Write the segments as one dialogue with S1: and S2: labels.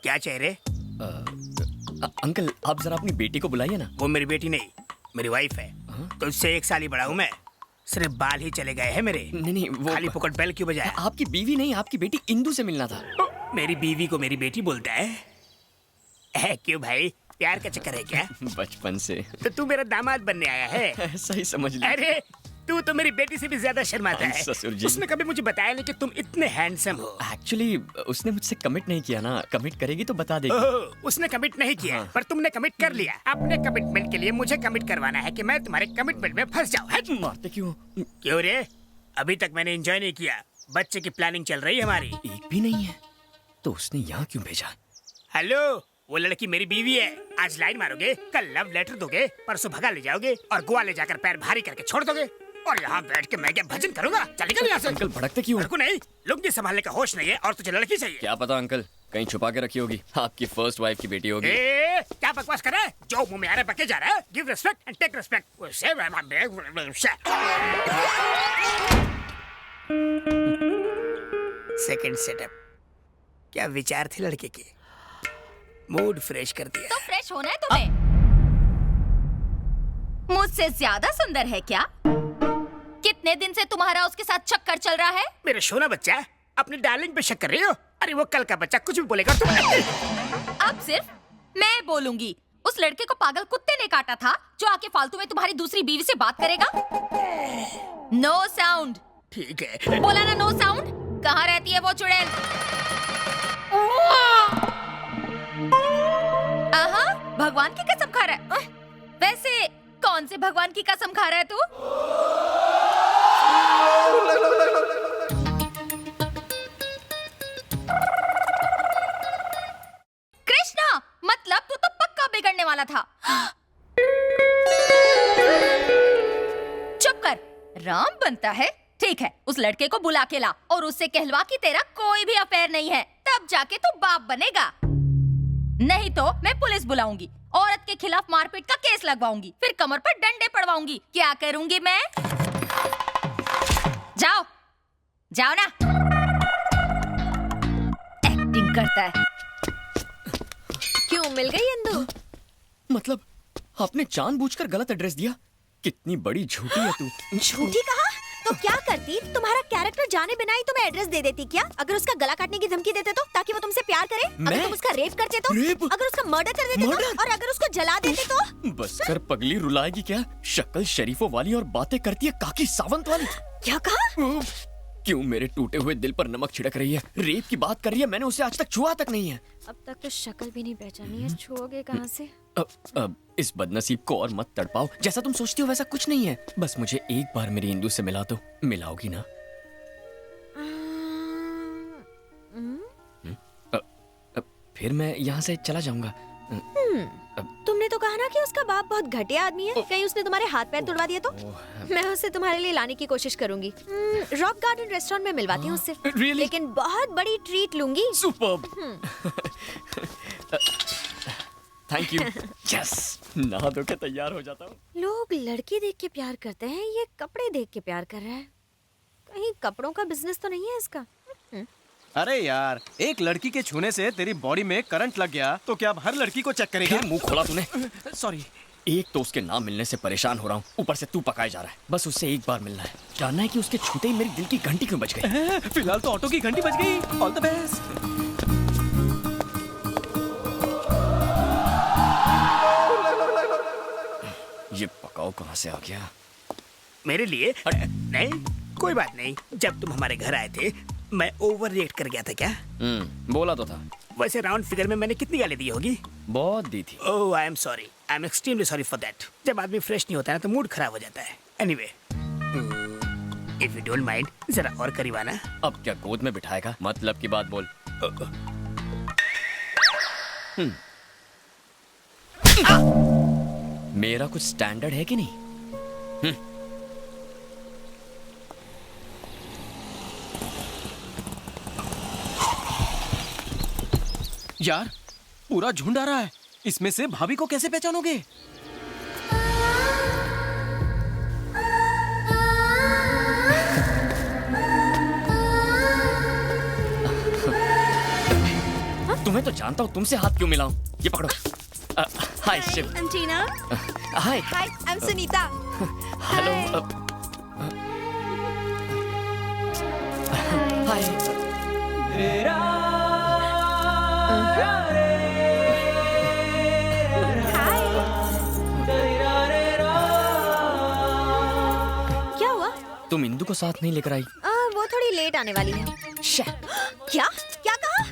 S1: क्या चेहरे?
S2: अंकल आप जरा अपनी बेटी को बुलाइए ना।
S1: वो मेरी बेटी नहीं, मेरी वाइफ है। तो उससे 1 साल ही बड़ा हूँ मैं। सिर्फ बाल ही चले गए हैं मेरे।
S2: नहीं वो
S1: खाली पुकट बैल क्यों बजाया?
S2: आपकी बीवी नहीं, आपकी बेटी इंदु से मिलना था।
S1: मेरी बीवी को मेरी बेटी बोलता है? क्यों भाई, प्यार का चक्कर है क्या?
S2: बचपन से।
S1: तो तू मेरा दामाद बनने आया है?
S2: ऐसा ही समझ लीजिए।
S1: अरे तू तो मेरी बेटी से भी ज्यादा शर्माता है।
S2: ससुर जी।
S1: उसने कभी मुझे बताया नहीं कि तुम इतने हैंडसम हो।
S2: एक्चुअली उसने मुझसे कमिट नहीं किया ना, कमिट करेगी तो बता देगी।
S1: ओह, उसने कमिट नहीं किया।
S2: हाँ।
S1: पर तुमने कमिट कर लिया। अपने कमिटमेंट के लिए मुझे कमिट करवाना है कि मैं तुम्हारे कमिटमेंट में फंस जाऊं।
S2: मारते क्यों?
S1: क्यों रे? अभी तक मैंने एंजॉय नहीं किया। बच्चे की प्लानिंग चल रही है हमारी।
S2: एक भी नहीं है तो उसने यहाँ क्यों भेजा?
S1: हेलो, वो लड़की मेरी बीवी है। आज लाइन मारोगे, कल लव लेटर दोगे, परसों भगा ले जाओगे और गोवा ले जाकर पैर भारी करके छोड़ दोगे। और यहाँ बैठ के मैं क्या भजन करूंगा? चल निकल यहाँ से।
S2: अंकल भड़कते क्यों?
S1: मेरे को नहीं, लुंगी संभालने का होश नहीं है और तुझे लड़की चाहिए।
S2: क्या पता अंकल, कहीं छुपा के रखी होगी। आपकी फर्स्ट वाइफ की बेटी होगी।
S1: क्या बकवास कर रहा है? जो मुंह में आ रहा है बके जा रहा है। Give respect and take respect. Second setup. क्या विचार थे लड़के के? मूड फ्रेश कर दिया।
S3: तो फ्रेश होना है तुम्हें? मुझसे ज्यादा सुंदर है क्या? कितने दिन से तुम्हारा उसके साथ चक्कर चल रहा है?
S1: मेरा सोना बच्चा, अपनी डार्लिंग पे शक कर रही हो? अरे वो कल का बच्चा, कुछ भी बोलेगा तुम।
S3: अब सिर्फ मैं बोलूंगी। उस लड़के को पागल कुत्ते ने काटा था जो आके फालतू में तुम्हारी दूसरी बीवी से बात करेगा। No sound.
S1: ठीक है।
S3: बोला ना नो साउंड। कहाँ रहती है वो चुड़ैल? आहा, भगवान की कसम खा रहा है। वैसे कौन से भगवान की कसम खा रहा है तू? कृष्णा, मतलब तू तो पक्का बिगड़ने वाला था। चुप कर। राम बनता है? ठीक है, उस लड़के को बुला के ला और उससे कहलवा कि तेरा कोई भी अफेयर नहीं है, तब जाके तू बाप बनेगा। नहीं तो मैं पुलिस बुलाऊंगी, औरत के खिलाफ मारपीट का केस लगवाऊंगी, फिर कमर पर डंडे पड़वाऊंगी। क्या करूंगी मैं? जाओ जाओ ना। एक्टिंग करता है।
S4: क्यों, मिल गई इंदु?
S2: मतलब आपने जानबूझकर गलत एड्रेस दिया? कितनी बड़ी झूठी है तू।
S4: झूठी कहा? तो क्या करती? तुम्हारा कैरेक्टर जाने बिना ही तुम्हें एड्रेस दे देती क्या? अगर उसका गला काटने की धमकी देते तो, ताकि वो तुमसे प्यार करे? अगर तुम उसका रेप करते तो?
S2: रेप?
S4: अगर उसका मर्डर कर देते तो? और अगर उसको जला देते तो?
S2: बस कर पगली, रुलाएगी क्या? शक्ल शरीफों वाली और बातें करती है काकी सावंत वाली।
S4: क्या कहा?
S2: क्यों मेरे टूटे हुए दिल पर नमक छिड़क रही है? रेप की बात कर रही है, मैंने उसे आज तक छुआ तक नहीं है।
S4: अब तक तो शक्ल भी नहीं पहचानी है, छुओगे कहाँ से?
S2: अब इस बदनसीब को और मत तड़पाओ। जैसा तुम सोचती हो वैसा कुछ नहीं है। बस मुझे एक बार मेरी इंदु से मिला दो। मिलाओगी ना? फिर मैं यहाँ से चला जाऊंगा।
S4: तुमने तो कहा ना कि उसका बाप बहुत घटिया आदमी है। कहीं उसने तुम्हारे हाथ पैर तोड़वा दिया तो? मैं उसे तुम्हारे लिए लाने की कोशिश करूंगी। रॉक गार्डन रेस्टोरेंट में मिलवाती हूँ उससे।
S2: Really?
S4: लेकिन बहुत बड़ी ट्रीट लूंगी।
S2: सुपर्ब। Thank you. यस, नहा धो के तैयार हो जाता हूँ।
S4: लोग लड़की देख के प्यार करते हैं, ये कपड़े देख के प्यार कर रहा है। कहीं कपड़ों का बिजनेस तो नहीं है इसका?
S5: अरे यार, एक लड़की के छूने से तेरी बॉडी में करंट लग गया तो क्या अब हर लड़की को चेक करेगा?
S2: क्या मुंह खोला तूने?
S5: सॉरी।
S2: एक तो उसके नाम मिलने से परेशान हो रहा हूँ, ऊपर से तू पकाए जा रहा है। बस उससे एक बार मिलना है, जानना है कि उसके छूते ही मेरे दिल की घंटी क्यों बज गई।
S5: फिलहाल तो ऑटो की घंटी बज गई। All the best.
S2: ये पकाओ कहाँ से आ गया?
S1: मेरे लिए? नहीं, कोई बात नहीं। जब तुम हमारे घर आए थे मैं ओवर रिएक्ट कर गया था क्या?
S2: बोला तो था।
S1: वैसे राउंड फिगर में मैंने कितनी गाली दी होगी?
S2: बहुत दी थी।
S1: Oh, I am sorry. I am extremely sorry for that. जब आदमी फ्रेश नहीं होता है तो मूड खराब हो जाता है। Anyway, if you don't mind, जरा और करीब आना।
S2: अब क्या गोद में बिठाएगा? मतलब की बात बोल। मेरा कुछ स्टैंडर्ड है कि नहीं?
S5: यार, पूरा झुंड आ रहा है। इसमें से भाभी को कैसे पहचानोगे?
S2: तुम्हें तो जानता हूँ, तुमसे हाथ क्यों मिलाऊं? ये पकड़ो। Hi Shiv.
S4: I'm Tina.
S2: Hi.
S4: Hi, I'm Sunita.
S2: Hello. Hi.
S4: क्या हुआ?
S2: तुम इंदु को साथ नहीं लेकर आई?
S4: वो थोड़ी लेट आने वाली है। क्या क्या कहा?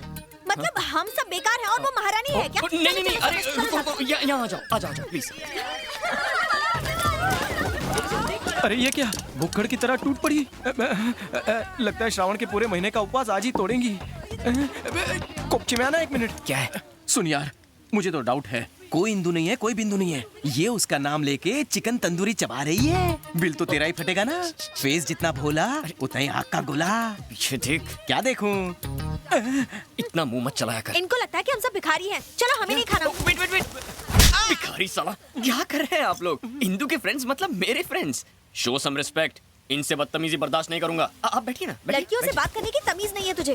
S4: मतलब हम सब बेकार हैं और वो महारानी है क्या?
S2: नहीं नहीं, अरे रुको, यहाँ आ जाओ, आ जाओ प्लीज।
S5: अरे ये क्या, भुक्खड़ की तरह टूट पड़ी। लगता है श्रावण के पूरे महीने का उपवास आज ही तोड़ेंगी। कोपची में आना, 1 मिनट।
S2: क्या है?
S5: सुन यार, मुझे तो डाउट है, कोई इंदु नहीं है, कोई बिंदु नहीं है। ये उसका नाम लेके चिकन तंदूरी चबा रही है। बिल तो तेरा ही फटेगा ना। फेस जितना भोला उतना ही आग का गोला।
S2: पीछे देख।
S5: क्या देखूं?
S2: इतना मुंह मत चलाया कर।
S4: इनको लगता है कि हम सब भिखारी हैं। चलो हमें नहीं खाना।
S2: वेट। भिखारी साला, क्या कर रहे हैं आप लोग? इंदु के फ्रेंड्स मतलब मेरे फ्रेंड्स। Show some respect. इनसे बदतमीजी बर्दाश्त नहीं करूंगा। आप बैठिए ना।
S4: लड़कियों से बात करने की तमीज नहीं है तुझे।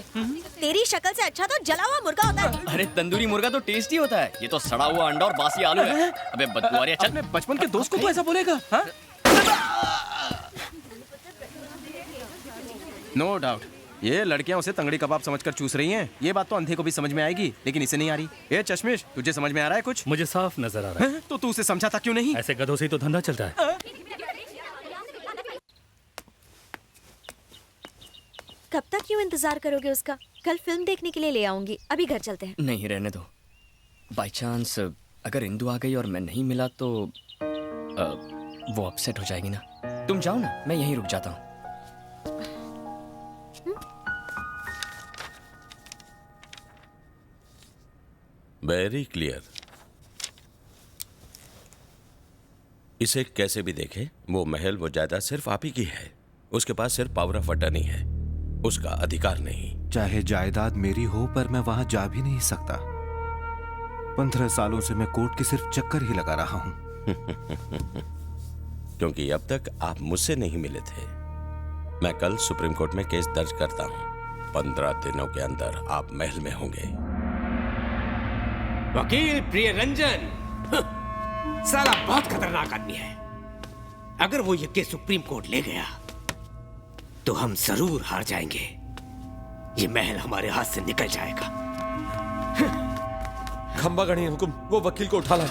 S4: तेरी शक्ल से अच्छा तो जला हुआ मुर्गा होता है।
S2: अरे तंदूरी मुर्गा तो टेस्टी होता है, ये तो सड़ा हुआ अंडा और बासी आलू है। अबे बदबुआरिया, चल।
S5: अपने बचपन के दोस्त को तो ऐसा बोलेगा? नो डाउट ये लड़कियां उसे तंगड़ी कबाब समझकर चूस रही हैं। ये बात तो अंधे को भी समझ में आएगी, लेकिन इसे नहीं आ रही। ए चश्मिश, तुझे समझ में आ रहा है कुछ?
S6: मुझे साफ नजर आ रहा है।
S5: तो तू उसे समझाता क्यों नहीं?
S6: ऐसे गधों से ही तो धंधा चलता है।
S4: कब तक क्यों इंतजार करोगे उसका? कल फिल्म देखने के लिए ले आऊंगी। अभी घर चलते हैं।
S2: नहीं, रहने दो। बाय चांस अगर इंदु आ गई और मैं नहीं मिला तो वो अपसेट हो जाएगी ना। तुम जाओ ना, मैं यहीं रुक जाता हूँ।
S7: Very clear. इसे कैसे भी देखे, वो महल, वो जायदाद सिर्फ आप ही की है। उसके पास सिर्फ पावर ऑफ अटर्नी है, उसका अधिकार नहीं।
S8: चाहे जायदाद मेरी हो, पर मैं वहां जा भी नहीं सकता। 15 सालों से मैं कोर्ट के सिर्फ चक्कर ही लगा रहा हूं।
S7: क्योंकि अब तक आप मुझसे नहीं मिले थे। मैं कल सुप्रीम कोर्ट में केस दर्ज करता हूं। 15 दिनों के अंदर आप महल में होंगे।
S9: वकील प्रियरंजन साला बहुत खतरनाक आदमी है। अगर वो ये केस सुप्रीम कोर्ट ले गया तो हम जरूर हार जाएंगे। ये महल हमारे हाथ से निकल जाएगा।
S10: खंबा गणी हुकुम, वो वकील को उठा लाए।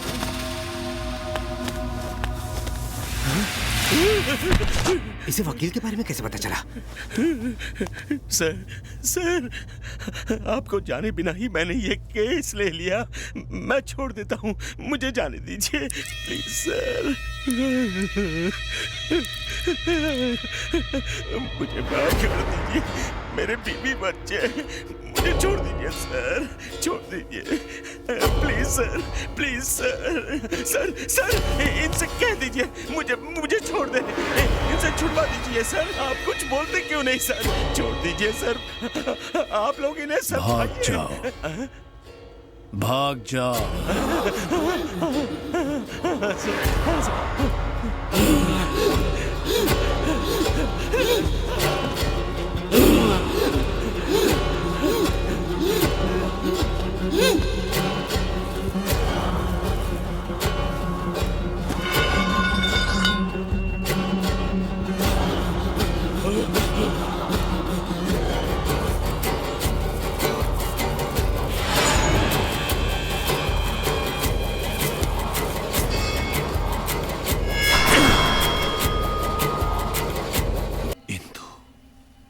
S9: इसे वकील के बारे में कैसे पता चला?
S7: सर, आपको जाने बिना ही मैंने ये केस ले लिया। मैं छोड़ देता हूँ, मुझे जाने दीजिए प्लीज सर। मुझे माफ कर दीजिए, मेरे बीवी बच्चे, मुझे छोड़ दीजिए सर, छोड़ दीजिए प्लीज सर, प्लीज सर, इनसे कह दीजिए मुझे छोड़ दे, इनसे छुड़वा दीजिए सर। आप कुछ बोलते क्यों नहीं सर? छोड़ दीजिए सर, आप लोग इन्हें
S8: भाग जाओ, भाग जाओ।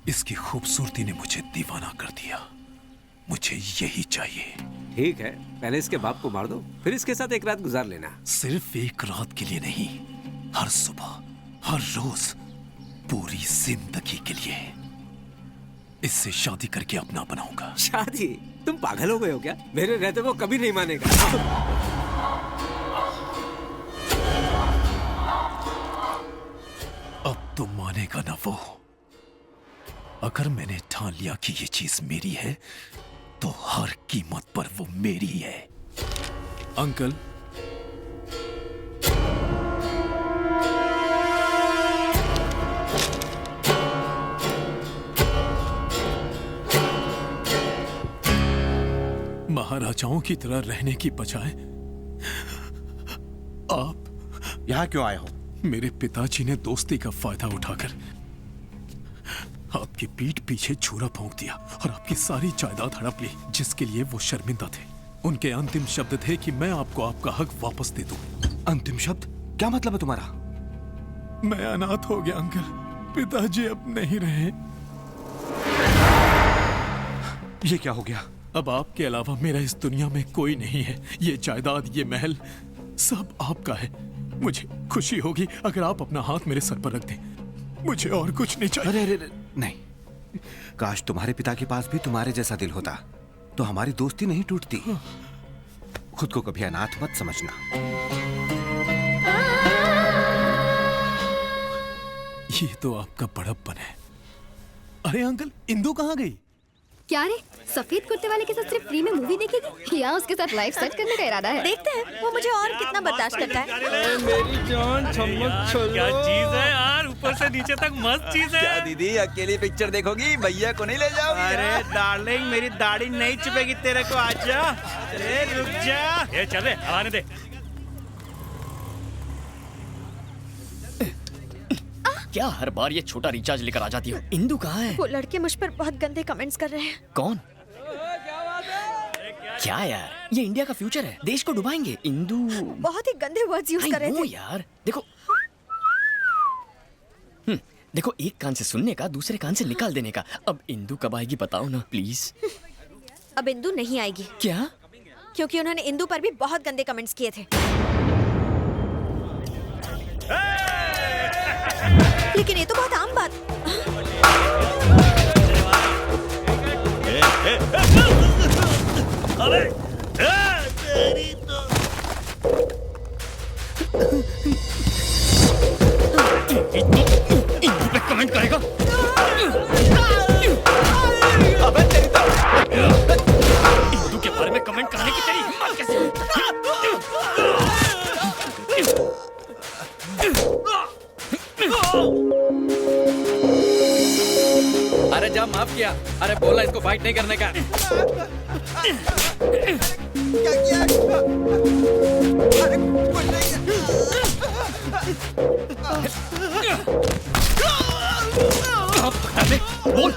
S8: इसकी खूबसूरती ने मुझे दीवाना कर दिया। मुझे यही चाहिए।
S9: ठीक है, पहले इसके बाप को मार दो, फिर इसके साथ एक रात गुजार लेना।
S8: सिर्फ एक रात के लिए नहीं, हर सुबह, हर रोज, पूरी जिंदगी के लिए। इससे शादी करके अपना बनाऊंगा।
S9: शादी? तुम पागल हो गए हो क्या? मेरे रहते वो कभी नहीं मानेगा।
S8: अब तो मानेगा ना वो। अगर मैंने ठान लिया कि ये चीज मेरी है, तो हर कीमत पर वो मेरी है। अंकल, महाराजाओं की तरह रहने की बजाय आप
S7: यहाँ क्यों आए हो?
S8: मेरे पिताजी ने दोस्ती का फायदा उठाकर आपकी पीठ पीछे छुरा भोंक दिया और आपकी सारी जायदाद हड़प ली, जिसके लिए वो शर्मिंदा थे। उनके अंतिम शब्द थे कि मैं आपको आपका हक वापस दे दूं।
S7: अंतिम शब्द? क्या मतलब है तुम्हारा?
S8: मैं अनाथ हो गया अंकल, पिताजी अब नहीं रहे।
S7: ये क्या हो गया?
S8: अब आपके अलावा मेरा इस दुनिया में कोई नहीं है। ये जायदाद, ये महल सब आपका है। मुझे खुशी होगी अगर आप अपना हाथ मेरे सर पर रख दें। मुझे और कुछ नहीं चाहिए।
S7: अरे अरे नहीं, काश तुम्हारे पिता के पास भी तुम्हारे जैसा दिल होता तो हमारी दोस्ती नहीं टूटती। खुद को कभी अनाथ मत समझना।
S8: ये तो आपका बड़प्पन है। अरे अंकल, इंदु कहाँ गई?
S11: क्या रे, सफेद कुर्ते वाले के साथ सिर्फ फ्री में मूवी देखेगी या उसके साथ लाइफ सेट करने का इरादा है?
S4: देखते हैं वो मुझे और कितना बर्दाश्त करता है।
S2: मेरी जान चम्मच छोलो।
S6: क्या चीज है यार, ऊपर से नीचे तक मस्त चीज है।
S12: क्या दीदी अकेली पिक्चर देखोगी? भैया को नहीं ले जाओगी?
S13: अरे डार्लिंग, मेरी दाढ़ी नहीं चुपेगी तेरे को। आजा, अरे रुक जा।
S6: ये चले, आने दे।
S2: क्या हर बार ये छोटा रिचार्ज लेकर आ जाती हो? इंदु कहाँ है?
S4: वो लड़के मुझ पर बहुत गंदे कमेंट्स कर रहे हैं।
S2: कौन? क्या यार, ये इंडिया का फ्यूचर है, देश को डुबाएंगे। इंदु
S4: बहुत ही गंदे वर्ड्स यूज कर रहे थे।
S2: यार देखो, देखो, एक कान से सुनने का, दूसरे कान से निकाल देने का। अब इंदु कब आएगी बताओ ना प्लीज।
S4: अब इंदु नहीं आएगी।
S2: क्या?
S4: क्योंकि उन्होंने इंदु पर भी बहुत गंदे कमेंट्स किए थे। लेकिन ये तो बहुत आम बात।
S6: अरे तेरी तो इंदु पे कमेंट करेगा?
S12: अबे तेरी तो
S2: इंदु के बारे में कमेंट करने की तेरी हिम्मत कैसे हुई?
S12: अरे जा, माफ किया। अरे बोला इसको फाइट नहीं करने का। क्या किया? अरे बोल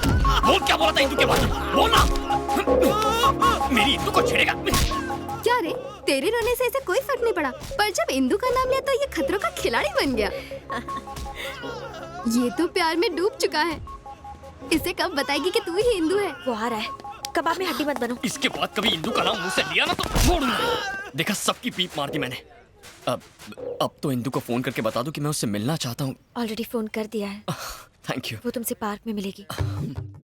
S2: बोल क्या बोला था इंदु के बारे में? बोल ना। मेरी इंदु को छेड़ेगा?
S11: क्या रे, तेरे रोने से इसे कोई फर्क नहीं पड़ा, पर जब इंदु का नाम लिया तो ये खतरों का खिलाड़ी बन गया। ये तो प्यार में डूब चुका है। इसे कब बताएगी कि तू ही इंदु है?
S4: वो आ रहा है, कबाब में हड्डी मत बनो।
S2: इसके बाद कभी इंदु का नाम मुंह से लिया ना तो छोड़ूंगा। देखा, सबकी पीप मार दी मैंने। अब तो इंदु को फोन करके बता दूं कि मैं उससे मिलना चाहता हूँ।
S4: ऑलरेडी फोन कर दिया है।
S2: Thank you.
S4: वो तुमसे पार्क में मिलेगी।